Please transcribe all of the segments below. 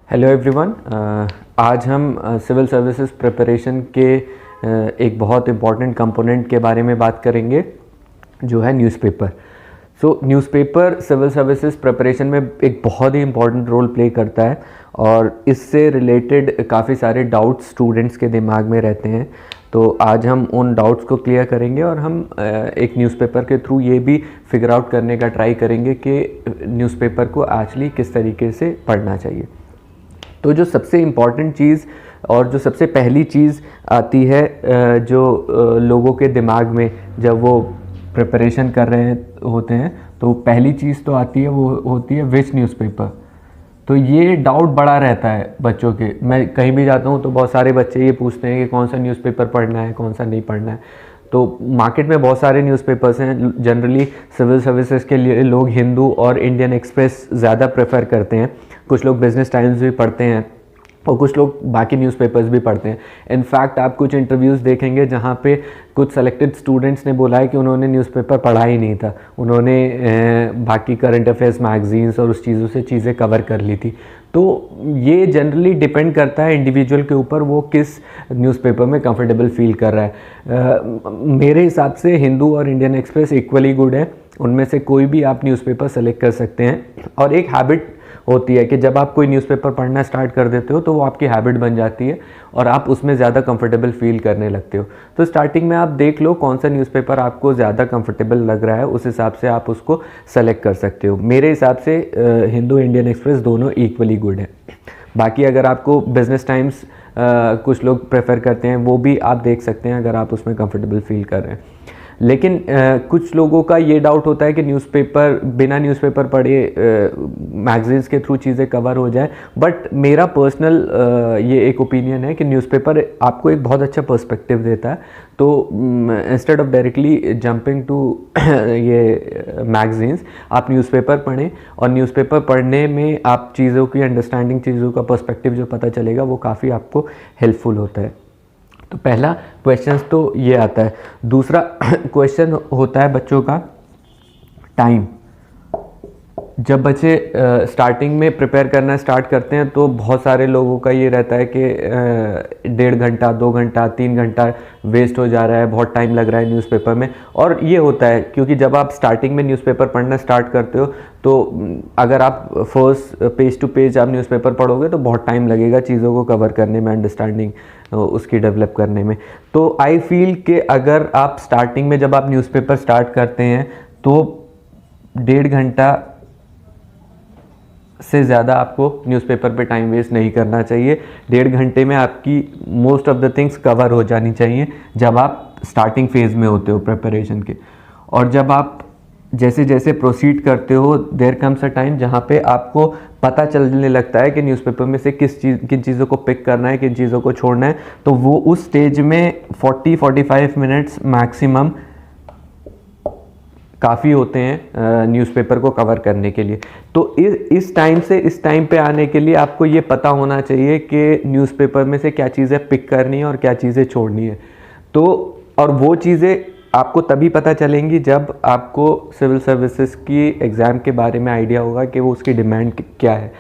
Hello everyone. आज हम civil services preparation के एक बहुत इम्पॉर्टेंट कंपोनेंट के बारे में बात करेंगे जो है newspaper. Newspaper civil services preparation में एक बहुत ही इम्पॉर्टेंट रोल प्ले करता है और इससे रिलेटेड काफ़ी सारे डाउट्स स्टूडेंट्स के दिमाग में रहते हैं। तो आज हम उन डाउट्स को क्लियर करेंगे और हम एक न्यूज़पेपर के थ्रू ये भी फिगर आउट करने का ट्राई करेंगे कि न्यूज़पेपर को एक्चुअली किस तरीके से पढ़ना चाहिए। तो जो सबसे इम्पॉर्टेंट चीज़ और जो सबसे पहली चीज़ आती है जो लोगों के दिमाग में जब वो प्रिपरेशन कर रहे होते हैं, तो पहली चीज़ तो आती है, वो होती है विच न्यूज़पेपर। तो ये डाउट बड़ा रहता है बच्चों के। मैं कहीं भी जाता हूँ तो बहुत सारे बच्चे ये पूछते हैं कि कौन सा न्यूज़पेपर पढ़ना है, कौन सा नहीं पढ़ना है। तो मार्केट में बहुत सारे न्यूज़पेपर्स हैं। जनरली सिविल सर्विसेज के लिए लोग हिंदू और इंडियन एक्सप्रेस ज़्यादा प्रेफर करते हैं। कुछ लोग बिजनेस टाइम्स भी पढ़ते हैं और कुछ लोग बाकी न्यूज़पेपर्स भी पढ़ते हैं। इनफैक्ट आप कुछ इंटरव्यूज़ देखेंगे जहाँ पे कुछ सेलेक्टेड स्टूडेंट्स ने बोला है कि उन्होंने न्यूज़पेपर पढ़ा ही नहीं था, उन्होंने बाकी करंट अफेयर्स मैगजीन्स और उस चीज़ों से चीज़ें कवर कर ली थी। तो ये जनरली डिपेंड करता है इंडिविजुअल के ऊपर, वो किस न्यूज़पेपर में कंफर्टेबल फील कर रहा है। मेरे हिसाब से हिंदू और इंडियन एक्सप्रेस इक्वली गुड है, उनमें से कोई भी आप न्यूज़पेपर सेलेक्ट कर सकते हैं। और एक हैबिट होती है कि जब आप कोई न्यूज़पेपर पढ़ना स्टार्ट कर देते हो तो वो आपकी हैबिट बन जाती है और आप उसमें ज़्यादा कंफर्टेबल फील करने लगते हो। तो स्टार्टिंग में आप देख लो कौन सा न्यूज़पेपर आपको ज़्यादा कंफर्टेबल लग रहा है, उस हिसाब से आप उसको सेलेक्ट कर सकते हो। मेरे हिसाब से हिंदू इंडियन एक्सप्रेस दोनों इक्वली गुड है। बाकी अगर आपको बिजनेस टाइम्स कुछ लोग प्रेफर करते हैं, वो भी आप देख सकते हैं अगर आप उसमें कंफर्टेबल फील कर रहे हैं। लेकिन कुछ लोगों का ये डाउट होता है कि न्यूज़पेपर बिना न्यूज़पेपर पढ़े मैगजीन्स के थ्रू चीज़ें कवर हो जाए। बट मेरा पर्सनल ये एक ओपिनियन है कि न्यूज़पेपर आपको एक बहुत अच्छा पर्सपेक्टिव देता है। तो instead of directly jumping to ये मैगजीन्स, आप न्यूज़पेपर पढ़ें और न्यूज़पेपर पढ़ने में आप चीज़ों की अंडरस्टैंडिंग, चीज़ों का पर्सपेक्टिव जो पता चलेगा वो काफ़ी आपको हेल्पफुल होता है। तो पहला क्वेश्चन तो ये आता है। दूसरा क्वेश्चन होता है बच्चों का टाइम। जब बच्चे स्टार्टिंग में प्रिपेयर करना स्टार्ट करते हैं तो बहुत सारे लोगों का ये रहता है कि 1.5 घंटा, 2 घंटा, 3 घंटा वेस्ट हो जा रहा है, बहुत टाइम लग रहा है न्यूज़पेपर में। और ये होता है क्योंकि जब आप स्टार्टिंग में न्यूज़पेपर पढ़ना स्टार्ट करते हो तो अगर आप फर्स्ट पेज टू पेज आप न्यूज़पेपर पढ़ोगे तो बहुत टाइम लगेगा चीज़ों को कवर करने में, अंडरस्टैंडिंग उसकी डेवलप करने में। तो आई फील कि अगर आप स्टार्टिंग में जब आप न्यूज़पेपर स्टार्ट करते हैं तो 1.5 घंटा से ज़्यादा आपको न्यूज़पेपर पे टाइम वेस्ट नहीं करना चाहिए। 1.5 घंटे में आपकी most of the things cover हो जानी चाहिए जब आप स्टार्टिंग फेज़ में होते हो प्रिपरेशन के। और जब आप जैसे जैसे प्रोसीड करते हो, देयर कम्स अ टाइम जहाँ पे आपको पता चलने लगता है कि न्यूज़पेपर में से किन चीज़ों को पिक करना है, किन चीज़ों को छोड़ना है। तो वो उस स्टेज में 40-45 मिनट्स मैक्सिमम काफ़ी होते हैं न्यूज़पेपर को कवर करने के लिए। तो इस टाइम से इस टाइम पे आने के लिए आपको ये पता होना चाहिए कि न्यूज़पेपर में से क्या चीज़ें पिक करनी है और क्या चीज़ें छोड़नी है। तो और वो चीज़ें आपको तभी पता चलेंगी जब आपको सिविल सर्विसेज की एग्ज़ाम के बारे में आइडिया होगा कि वो उसकी डिमांड क्या है।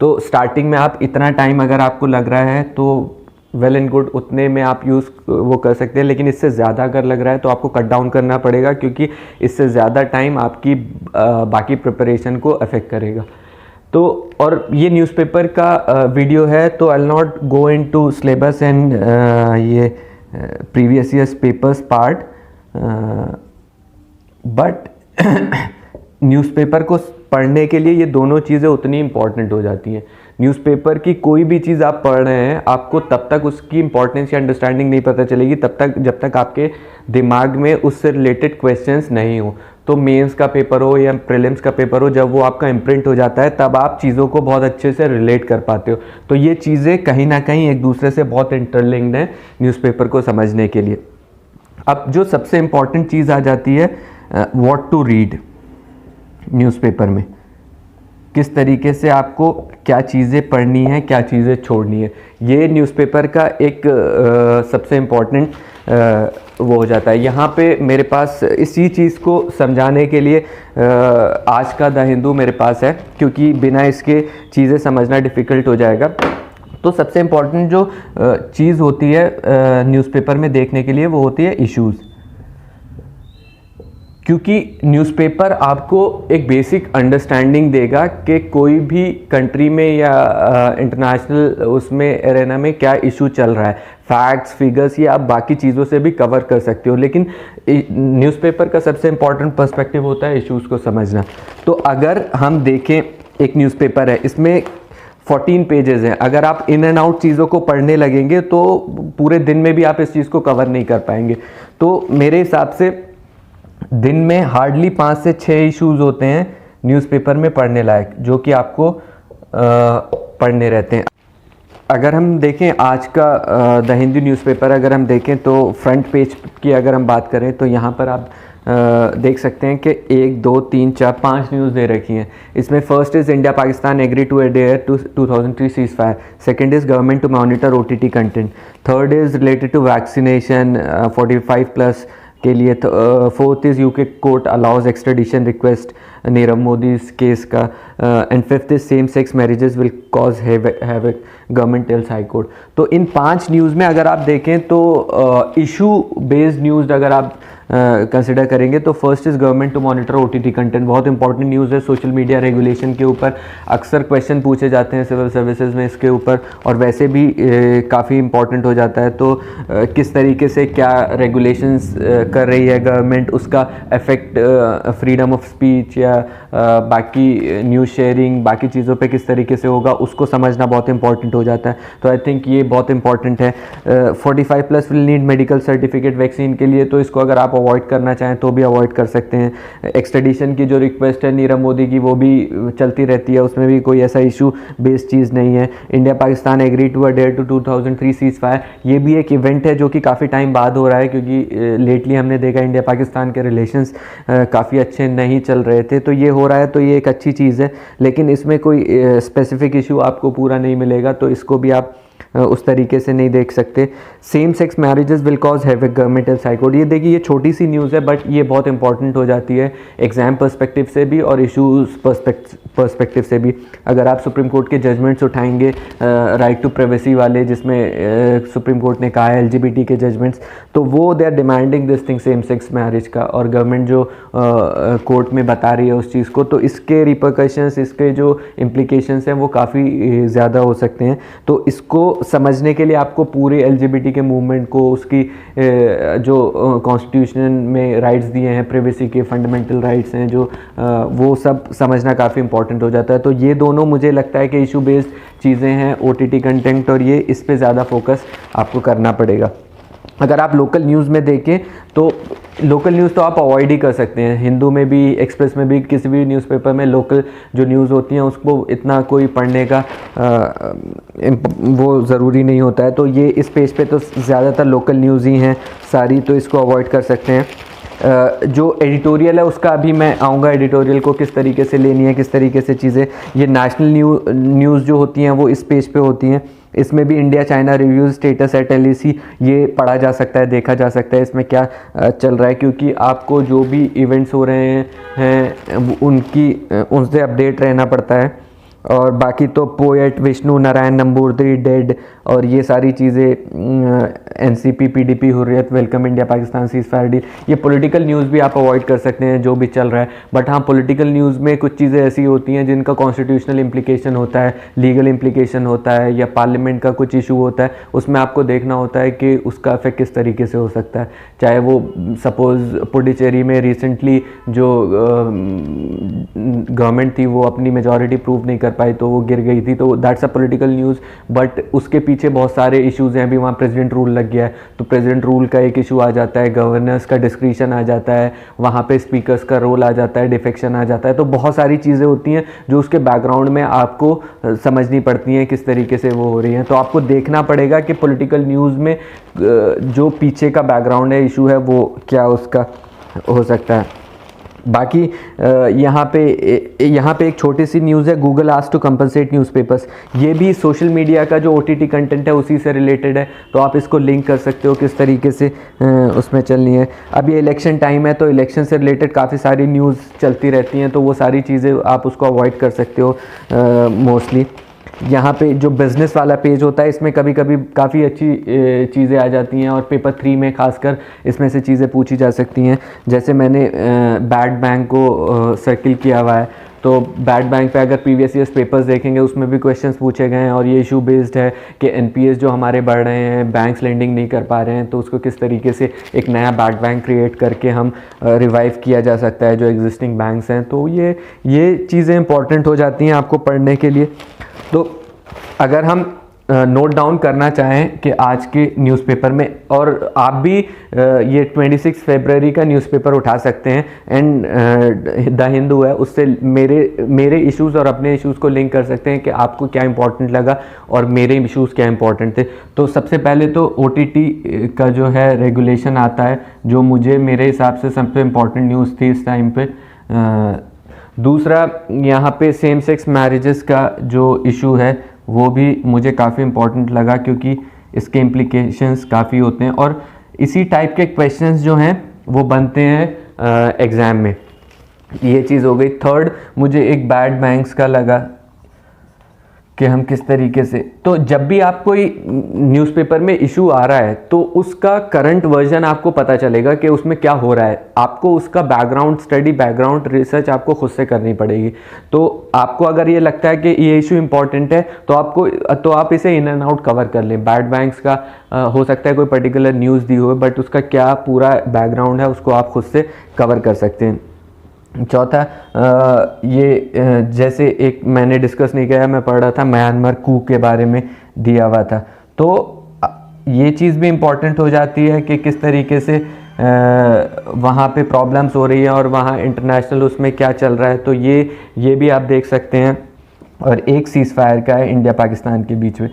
तो स्टार्टिंग में आप इतना टाइम अगर आपको लग रहा है तो वेल एंड गुड, उतने में आप यूज़ वो कर सकते हैं। लेकिन इससे ज़्यादा अगर लग रहा है तो आपको कट डाउन करना पड़ेगा, क्योंकि इससे ज़्यादा टाइम आपकी बाकी प्रिपरेशन को अफेक्ट करेगा। तो और ये न्यूज़पेपर का वीडियो है, तो I will not go into syllabus and ये previous years papers part, but newspaper को पढ़ने के लिए ये दोनों चीज़ें उतनी इम्पॉर्टेंट हो जाती हैं। न्यूज़पेपर की कोई भी चीज़ आप पढ़ रहे हैं, आपको तब तक उसकी इंपॉर्टेंस या अंडरस्टैंडिंग नहीं पता चलेगी जब तक आपके दिमाग में उससे रिलेटेड क्वेश्चंस नहीं हो। तो मेंस का पेपर हो या प्रीलिम्स का पेपर हो, जब वो आपका इम्प्रिंट हो जाता है तब आप चीज़ों को बहुत अच्छे से रिलेट कर पाते हो। तो ये चीज़ें कहीं ना कहीं एक दूसरे से बहुत इंटरलिंक्ड हैं न्यूज़पेपर को समझने के लिए। अब जो सबसे इम्पॉर्टेंट चीज़ आ जाती है, व्हाट टू रीड न्यूज़पेपर में। किस तरीके से आपको क्या चीज़ें पढ़नी है, क्या चीज़ें छोड़नी है। ये न्यूज़पेपर का एक सबसे इम्पॉर्टेंट वो हो जाता है। यहाँ पे मेरे पास इसी चीज़ को समझाने के लिए आज का द हिंदू मेरे पास है, क्योंकि बिना इसके चीज़ें समझना डिफ़िकल्ट हो जाएगा। तो सबसे इम्पॉर्टेंट जो चीज़ होती है न्यूज़पेपर में देखने के लिए वो होती है इश्यूज़, क्योंकि न्यूज़पेपर आपको एक बेसिक अंडरस्टैंडिंग देगा कि कोई भी कंट्री में या इंटरनेशनल उसमें एरेना में क्या इशू चल रहा है। फैक्ट्स, फिगर्स ये आप बाकी चीज़ों से भी कवर कर सकते हो, लेकिन न्यूज़पेपर का सबसे इम्पॉर्टेंट पर्सपेक्टिव होता है इश्यूज़ को समझना। तो अगर हम देखें, एक न्यूज़पेपर है, इसमें 14 पेजेस हैं। अगर आप इन एंड आउट चीज़ों को पढ़ने लगेंगे तो पूरे दिन में भी आप इस चीज़ को कवर नहीं कर पाएंगे। तो मेरे हिसाब से दिन में हार्डली 5 से 6 इश्यूज़ होते हैं न्यूज़पेपर में पढ़ने लायक, जो कि आपको पढ़ने रहते हैं। अगर हम देखें आज का द हिंदू न्यूज़पेपर, अगर हम देखें तो फ्रंट पेज की अगर हम बात करें तो यहाँ पर आप देख सकते हैं कि 1 2 3 4 5 न्यूज़ दे रखी हैं। इसमें first is India Pakistan agree to adhere to 2003 cease fire, second is government to monitor OTT content, third is related to vaccination 45+ के लिए, fourth is UK court allows extradition request Nirav Modi case का, and fifth is same sex marriages will cause havoc, government tells high court. तो इन 5 news में अगर आप देखें तो इशू बेस्ड न्यूज़ अगर आप कंसिडर करेंगे तो first is government to monitor OTT content, बहुत इंपॉर्टेंट न्यूज़ है। सोशल मीडिया रेगुलेशन के ऊपर अक्सर क्वेश्चन पूछे जाते हैं सिविल सर्विसेज में इसके ऊपर, और वैसे भी काफ़ी इंपॉर्टेंट हो जाता है। तो किस तरीके से क्या रेगुलेशंस कर रही है गवर्नमेंट, उसका इफेक्ट फ्रीडम ऑफ स्पीच या बाकी न्यूज़ शेयरिंग बाकी चीज़ों पे किस तरीके से होगा, उसको समझना बहुत इंपॉर्टेंट हो जाता है। तो आई थिंक ये बहुत इंपॉर्टेंट है। 45+ will need medical certificate vaccine के लिए, तो इसको अगर आप अवॉइड करना चाहें तो भी अवॉइड कर सकते हैं। एक्सट्रेडिशन की जो रिक्वेस्ट है नीरव मोदी की वो भी चलती रहती है, उसमें भी कोई ऐसा इशू बेस्ड चीज़ नहीं है। India Pakistan agree to adhere to 2003 seize fire, ये भी एक इवेंट है जो कि काफ़ी टाइम बाद हो रहा है, क्योंकि लेटली हमने देखा इंडिया पाकिस्तान के रिलेशंस काफ़ी अच्छे नहीं चल रहे थे। तो ये हो रहा है, तो ये एक अच्छी चीज़ है, लेकिन इसमें कोई स्पेसिफिक इशू आपको पूरा नहीं मिलेगा, तो इसको भी आप उस तरीके से नहीं देख सकते। Same sex marriages will cause havoc, government tells high court, ये देखिए ये छोटी सी न्यूज़ है बट ये बहुत इंपॉर्टेंट हो जाती है एग्जाम पर्सपेक्टिव से भी और इश्यूज पर्सपेक्टिव से भी। अगर आप सुप्रीम कोर्ट के जजमेंट्स उठाएंगे राइट टू प्राइवेसी वाले, जिसमें सुप्रीम कोर्ट ने कहा है LGBT के जजमेंट्स, तो वो they are demanding this thing same sex marriage का, और गवर्नमेंट जो कोर्ट में बता रही है उस चीज़ को, तो इसके रिपरकशंस, इसके जो इम्प्लीकेशंस हैं वो काफ़ी ज़्यादा हो सकते हैं। तो इसको समझने के लिए आपको पूरे LGBT के मूवमेंट को, उसकी जो कॉन्स्टिट्यूशन में राइट्स दिए हैं, प्राइवेसी के फंडामेंटल राइट्स हैं जो, वो सब समझना काफ़ी इंपॉर्टेंट हो जाता है। तो ये दोनों मुझे लगता है कि इशू बेस्ड चीज़ें हैं, OTT कंटेंट, और ये इस पे ज़्यादा फोकस आपको करना पड़ेगा। अगर आप लोकल न्यूज़ में देखें तो लोकल न्यूज़ तो आप अवॉइड ही कर सकते हैं। हिंदू में भी, एक्सप्रेस में भी, किसी भी न्यूज़पेपर में लोकल जो न्यूज़ होती हैं उसको इतना कोई पढ़ने का वो ज़रूरी नहीं होता है। तो ये इस पेज पे तो ज़्यादातर लोकल न्यूज़ ही हैं सारी, तो इसको अवॉइड कर सकते हैं। जो एडिटोरियल है उसका अभी मैं आऊँगा, एडिटोरियल को किस तरीके से लेनी है, किस तरीके से चीज़ें, ये नेशनल न्यूज़ जो होती हैं वो इस पेज पे होती हैं। इसमें भी India China reviews status at LAC ये पढ़ा जा सकता है, देखा जा सकता है इसमें क्या चल रहा है, क्योंकि आपको जो भी इवेंट्स हो रहे हैं उनसे अपडेट रहना पड़ता है। और बाकी तो पोएट विष्णु नारायण नंबूदरी डेड, और ये सारी चीज़ें NCP PDP Hurriyat welcome India Pakistan cease fire deal, ये पॉलिटिकल न्यूज़ भी आप अवॉइड कर सकते हैं जो भी चल रहा है। बट हाँ, पॉलिटिकल न्यूज़ में कुछ चीज़ें ऐसी होती हैं जिनका कॉन्स्टिट्यूशनल इम्प्लीकेशन होता है, लीगल इम्प्लीकेशन होता है, या पार्लियामेंट का कुछ इशू होता है, उसमें आपको देखना होता है कि उसका इफेक्ट किस तरीके से हो सकता है। चाहे वो सपोज़ पुडुचेरी में रिसेंटली जो गवर्नमेंट थी वो अपनी मेजॉरिटी प्रूव नहीं कर पाई तो वो गिर गई थी, तो that's a political news, but उसके पीछे बहुत सारे इश्यूज़ हैं। अभी वहाँ प्रेसिडेंट रूल लग गया है, तो प्रेसिडेंट रूल का एक इशू आ जाता है, गवर्नर्स का डिस्क्रिशन आ जाता है, वहाँ पे स्पीकर्स का रोल आ जाता है, डिफेक्शन आ जाता है। तो बहुत सारी चीज़ें होती हैं जो उसके बैकग्राउंड में आपको समझनी पड़ती हैं किस तरीके से वो हो रही हैं। तो आपको देखना पड़ेगा कि पॉलिटिकल न्यूज़ में जो पीछे का बैकग्राउंड है, इशू है, वो क्या उसका हो सकता है। बाकी यहाँ पे एक छोटी सी न्यूज़ है, Google asked to compensate newspapers. ये भी सोशल मीडिया का जो OTT कंटेंट है उसी से रिलेटेड है, तो आप इसको लिंक कर सकते हो किस तरीके से उसमें चलनी है। अब ये इलेक्शन टाइम है, तो इलेक्शन से रिलेटेड काफ़ी सारी न्यूज़ चलती रहती हैं, तो वो सारी चीज़ें आप उसको अवॉइड कर सकते हो मोस्टली। यहाँ पे जो बिज़नेस वाला पेज होता है, इसमें कभी कभी काफ़ी अच्छी चीज़ें आ जाती हैं, और पेपर 3 में खासकर इसमें से चीज़ें पूछी जा सकती हैं। जैसे मैंने बैड बैंक को सर्किल किया हुआ है, तो बैड बैंक पे अगर प्रीवियस ईयर्स पेपर्स देखेंगे उसमें भी क्वेश्चंस पूछे गए हैं, और ये इशू बेस्ड है कि NPS जो हमारे बढ़ रहे हैं, बैंक्स लेंडिंग नहीं कर पा रहे हैं, तो उसको किस तरीके से एक नया बैड बैंक क्रिएट करके हम रिवाइव किया जा सकता है जो एग्जिस्टिंग बैंक्स हैं। तो ये चीज़ें इंपॉर्टेंट हो जाती हैं आपको पढ़ने के लिए। तो अगर हम नोट डाउन करना चाहें कि आज के न्यूज़पेपर में, और आप भी ये 26 फरवरी का न्यूज़पेपर उठा सकते हैं, एंड द हिंदू है, उससे मेरे इश्यूज़ और अपने इश्यूज़ को लिंक कर सकते हैं कि आपको क्या इंपॉर्टेंट लगा और मेरे इश्यूज़ क्या इंपॉर्टेंट थे। तो सबसे पहले तो OTT का जो है रेगुलेशन आता है, जो मेरे हिसाब से सबसे इम्पॉर्टेंट न्यूज़ थी इस टाइम पे। दूसरा, यहाँ पे सेम सेक्स मैरिजेस का जो इशू है वो भी मुझे काफ़ी इम्पोर्टेंट लगा, क्योंकि इसके इम्प्लीकेशंस काफ़ी होते हैं, और इसी टाइप के क्वेश्चंस जो हैं वो बनते हैं एग्ज़ाम में। ये चीज़ हो गई। थर्ड, मुझे एक बैड बैंक्स का लगा कि हम किस तरीके से, तो जब भी आप कोई न्यूज़पेपर में इशू आ रहा है तो उसका करंट वर्जन आपको पता चलेगा कि उसमें क्या हो रहा है। आपको उसका बैकग्राउंड स्टडी, बैकग्राउंड रिसर्च आपको खुद से करनी पड़ेगी। तो आपको अगर ये लगता है कि ये इशू इंपॉर्टेंट है तो आप इसे इन एंड आउट कवर कर लें। बैड बैंक्स का हो सकता है कोई पर्टिकुलर न्यूज़ दी हो, बट उसका क्या पूरा बैकग्राउंड है उसको आप खुद से कवर कर सकते हैं। चौथा, ये जैसे एक मैंने डिस्कस नहीं किया, मैं पढ़ रहा था म्यांमार कू के बारे में दिया हुआ था, तो ये चीज़ भी इम्पॉर्टेंट हो जाती है कि किस तरीके से वहाँ पे प्रॉब्लम्स हो रही है और वहाँ इंटरनेशनल उसमें क्या चल रहा है, तो ये भी आप देख सकते हैं। और एक सीज़ फायर का है इंडिया पाकिस्तान के बीच में।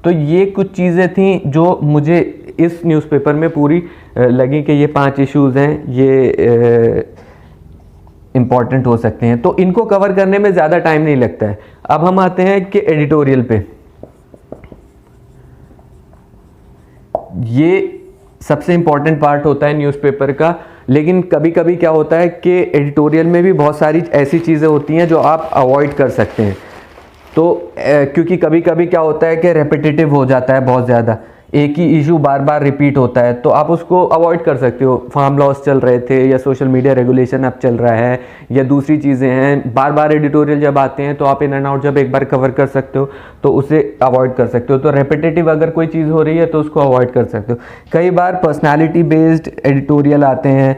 तो ये कुछ चीज़ें थी जो मुझे इस न्यूज़पेपर में पूरी लगी कि ये 5 इश्यूज़ हैं, ये इम्पॉर्टेंट हो सकते हैं, तो इनको कवर करने में ज़्यादा टाइम नहीं लगता है। अब हम आते हैं कि एडिटोरियल पे। ये सबसे इम्पॉर्टेंट पार्ट होता है न्यूज़पेपर का, लेकिन कभी कभी क्या होता है कि एडिटोरियल में भी बहुत सारी ऐसी चीज़ें होती हैं जो आप अवॉइड कर सकते हैं। तो क्योंकि कभी कभी क्या होता है कि रेपिटेटिव हो जाता है, बहुत ज़्यादा एक ही इशू बार बार रिपीट होता है, तो आप उसको अवॉइड कर सकते हो। फार्म लॉस चल रहे थे, या सोशल मीडिया रेगुलेशन अब चल रहा है, या दूसरी चीज़ें हैं, बार बार एडिटोरियल जब आते हैं तो आप इन एंड आउट जब एक बार कवर कर सकते हो तो उसे अवॉइड कर सकते हो। तो रेपिटेटिव अगर कोई चीज़ हो रही है तो उसको अवॉइड कर सकते हो। कई बार पर्सनैलिटी बेस्ड एडिटोरियल आते हैं,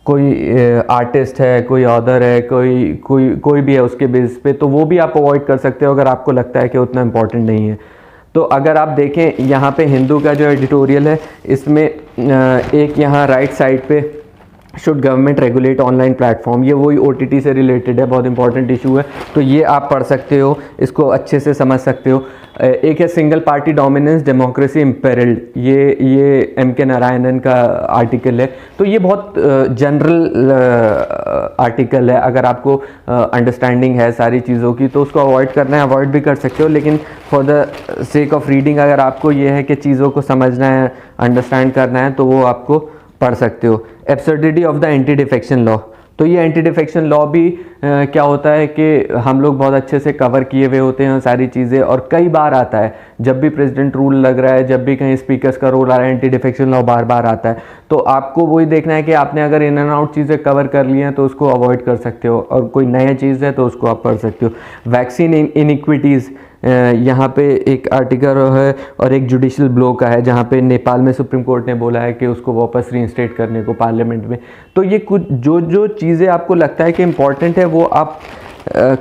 कोई आर्टिस्ट है, कोई ऑथर है, कोई भी है उसके बेस पे, तो वो भी आप अवॉइड कर सकते हो अगर आपको लगता है कि उतना इम्पोर्टेंट नहीं है। तो अगर आप देखें यहाँ पे हिंदू का जो एडिटोरियल है, इसमें एक यहाँ राइट साइड पे should government regulate online platform, ये वही OTT से रिलेटेड है, बहुत इंपॉर्टेंट इशू है, तो ये आप पढ़ सकते हो, इसको अच्छे से समझ सकते हो। एक है सिंगल पार्टी डोमिनेंस डेमोक्रेसी इम्पेरिल्ड, ये MK नारायणन का आर्टिकल है। तो ये बहुत जनरल आर्टिकल है, अगर आपको अंडरस्टैंडिंग है सारी चीज़ों की तो उसको अवॉइड करना है, अवॉइड भी कर सकते हो, लेकिन for the sake of reading अगर आपको ये है कि चीज़ों को समझना है, अंडरस्टैंड करना है, तो वो आपको पढ़ सकते हो। Absurdity of the anti defection law, तो ये एंटी डिफेक्शन लॉ भी क्या होता है कि हम लोग बहुत अच्छे से कवर किए हुए होते हैं सारी चीज़ें, और कई बार आता है जब भी प्रेसिडेंट रूल लग रहा है, जब भी कहीं स्पीकर्स का रोल आ रहा है, एंटी डिफेक्शन लॉ बार बार आता है। तो आपको वही देखना है कि आपने अगर इन एंड आउट चीज़ें कवर कर ली हैं तो उसको अवॉइड कर सकते हो, और कोई नया चीज़ है तो उसको आप पढ़ सकते हो। वैक्सीन इनइक्विटीज़, यहाँ पे एक आर्टिकल है, और एक जुडिशल ब्लो का है जहाँ पे नेपाल में सुप्रीम कोर्ट ने बोला है कि उसको वापस रीइंस्टेट करने को पार्लियामेंट में। तो ये कुछ जो चीज़ें आपको लगता है कि इम्पॉर्टेंट है वो आप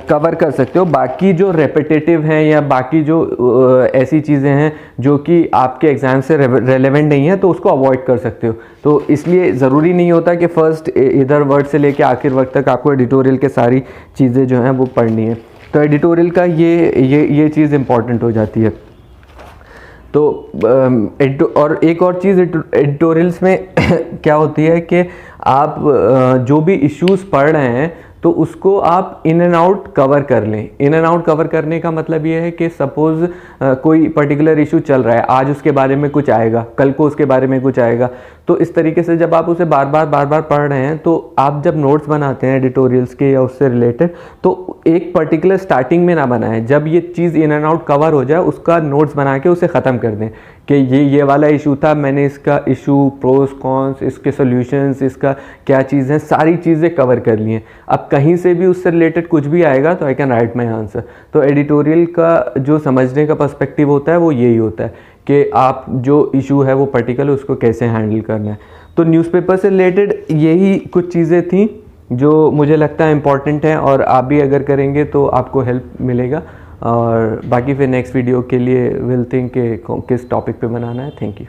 कवर कर सकते हो। बाकी जो रेपिटेटिव हैं या बाकी जो ऐसी चीज़ें हैं जो कि आपके एग्ज़ाम से रेलेवेंट नहीं है तो उसको अवॉइड कर सकते हो। तो इसलिए ज़रूरी नहीं होता कि फ़र्स्ट इधर वर्ड से लेके आखिर वक्त तक आपको एडिटोरियल के सारी चीज़ें जो हैं वो पढ़नी है। तो एडिटोरियल का ये चीज़ इम्पॉर्टेंट हो जाती है। तो और एक और चीज़ एडिटोरियल्स में क्या होती है कि आप जो भी इश्यूज पढ़ रहे हैं तो उसको आप इन एंड आउट कवर कर लें। इन एंड आउट कवर करने का मतलब ये है कि सपोज़ कोई पर्टिकुलर इशू चल रहा है, आज उसके बारे में कुछ आएगा, कल को उसके बारे में कुछ आएगा, तो इस तरीके से जब आप उसे बार बार पढ़ रहे हैं, तो आप जब नोट्स बनाते हैं एडिटोरियल्स के या उससे रिलेटेड, तो एक पर्टिकुलर स्टार्टिंग में ना बनाएं। जब ये चीज़ इन एंड आउट कवर हो जाए उसका नोट्स बना के उसे ख़त्म कर दें कि ये वाला इशू था, मैंने इसका इशू, प्रोस कॉन्स, इसके सॉल्यूशंस, इसका क्या चीज़ है, सारी चीज़ें कवर कर ली हैं। अब कहीं से भी उससे रिलेटेड कुछ भी आएगा तो I can write my answer. तो एडिटोरियल का जो समझने का पर्सपेक्टिव होता है वो यही होता है कि आप जो इशू है वो पर्टिकुलर उसको कैसे हैंडल करना है। तो न्यूज़पेपर से रिलेटेड यही कुछ चीज़ें थी जो मुझे लगता है इम्पॉर्टेंट है, और आप भी अगर करेंगे तो आपको हेल्प मिलेगा। और बाकी फिर नेक्स्ट वीडियो के लिए विल थिंक किस टॉपिक पे बनाना है। Thank you.